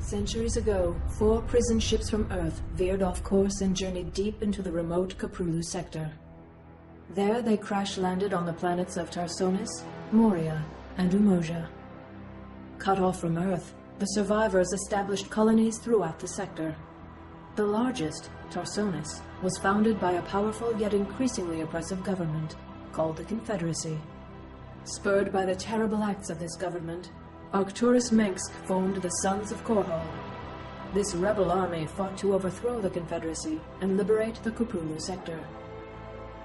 Centuries ago, 4 prison ships from Earth veered off course and journeyed deep into the remote Caprulu sector. There they crash-landed on the planets of Tarsonis, Moria, and Umoja. Cut off from Earth, the survivors established colonies throughout the sector. The largest, Tarsonis, was founded by a powerful yet increasingly oppressive government called the Confederacy. Spurred by the terrible acts of this government, Arcturus Mengsk formed the Sons of Korhal. This rebel army fought to overthrow the Confederacy and liberate the Caprulu sector.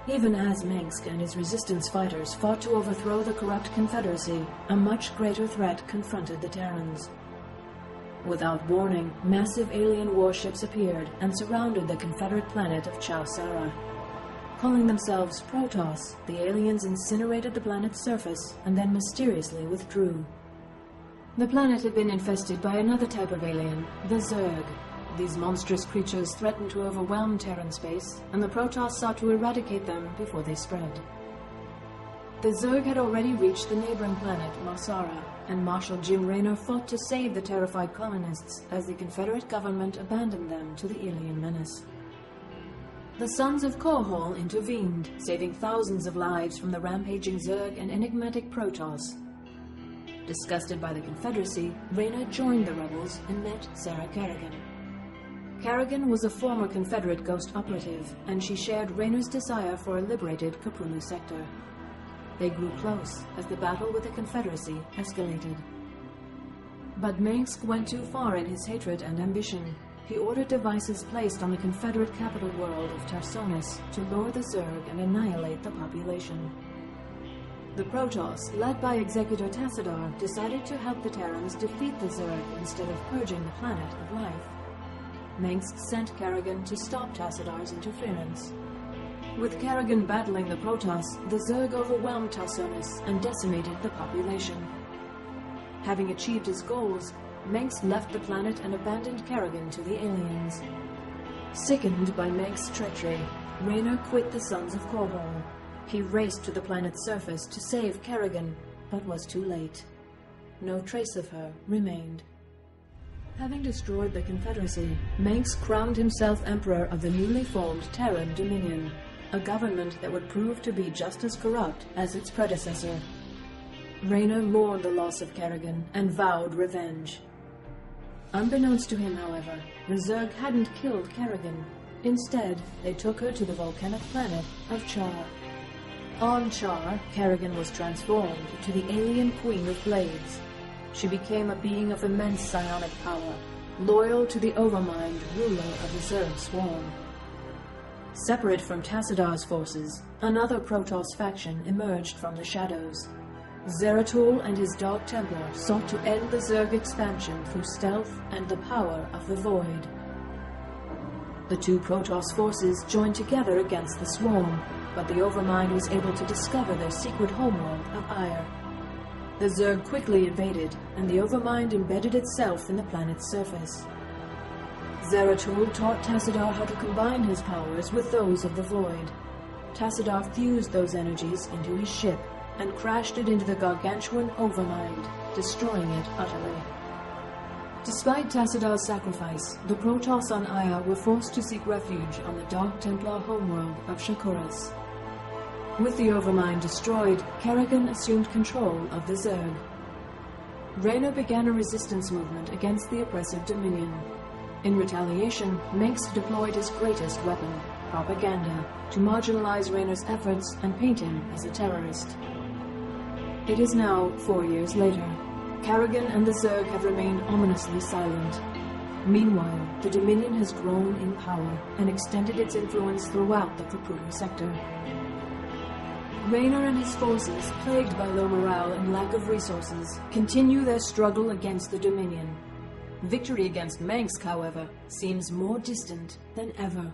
Even as Mengsk and his resistance fighters fought to overthrow the corrupt Confederacy, a much greater threat confronted the Terrans. Without warning, massive alien warships appeared and surrounded the Confederate planet of Chau-Sara. Calling themselves Protoss, the aliens incinerated the planet's surface and then mysteriously withdrew. The planet had been infested by another type of alien, the Zerg. These monstrous creatures threatened to overwhelm Terran space, and the Protoss sought to eradicate them before they spread. The Zerg had already reached the neighboring planet, Marsara, and Marshal Jim Raynor fought to save the terrified colonists as the Confederate government abandoned them to the alien menace. The Sons of Korhal intervened, saving thousands of lives from the rampaging Zerg and enigmatic Protoss. Disgusted by the Confederacy, Raynor joined the rebels and met Sarah Kerrigan. Kerrigan was a former Confederate ghost operative, and she shared Raynor's desire for a liberated Caprulu sector. They grew close as the battle with the Confederacy escalated. But Mengsk went too far in his hatred and ambition. He ordered devices placed on the Confederate capital world of Tarsonis to lure the Zerg and annihilate the population. The Protoss, led by Executor Tassadar, decided to help the Terrans defeat the Zerg instead of purging the planet of life. Mengsk sent Kerrigan to stop Tassadar's interference. With Kerrigan battling the Protoss, the Zerg overwhelmed Tarsonis and decimated the population. Having achieved his goals, Mengsk left the planet and abandoned Kerrigan to the aliens. Sickened by Mengsk's treachery, Raynor quit the Sons of Korhal. He raced to the planet's surface to save Kerrigan, but was too late. No trace of her remained. Having destroyed the Confederacy, Mengsk crowned himself Emperor of the newly formed Terran Dominion, a government that would prove to be just as corrupt as its predecessor. Raynor mourned the loss of Kerrigan and vowed revenge. Unbeknownst to him, however, the Zerg hadn't killed Kerrigan. Instead, they took her to the volcanic planet of Char. On Char, Kerrigan was transformed to the alien Queen of Blades. She became a being of immense psionic power, loyal to the Overmind, ruler of the Zerg Swarm. Separate from Tassadar's forces, another Protoss faction emerged from the shadows. Zeratul and his Dog Templar sought to end the Zerg expansion through stealth and the power of the Void. The two Protoss forces joined together against the Swarm, but the Overmind was able to discover their secret homeworld of Ire. The Zerg quickly invaded, and the Overmind embedded itself in the planet's surface. Zeratul taught Tassadar how to combine his powers with those of the Void. Tassadar fused those energies into his ship, and crashed it into the gargantuan Overmind, destroying it utterly. Despite Tassadar's sacrifice, the Protoss on Aya were forced to seek refuge on the Dark Templar homeworld of Shakuras. With the Overmind destroyed, Kerrigan assumed control of the Zerg. Raynor began a resistance movement against the oppressive Dominion. In retaliation, Mengsk deployed his greatest weapon, propaganda, to marginalize Raynor's efforts and paint him as a terrorist. It is now 4 years later. Kerrigan and the Zerg have remained ominously silent. Meanwhile, the Dominion has grown in power and extended its influence throughout the Caprulu sector. Raynor and his forces, plagued by low morale and lack of resources, continue their struggle against the Dominion. Victory against Mengsk, however, seems more distant than ever.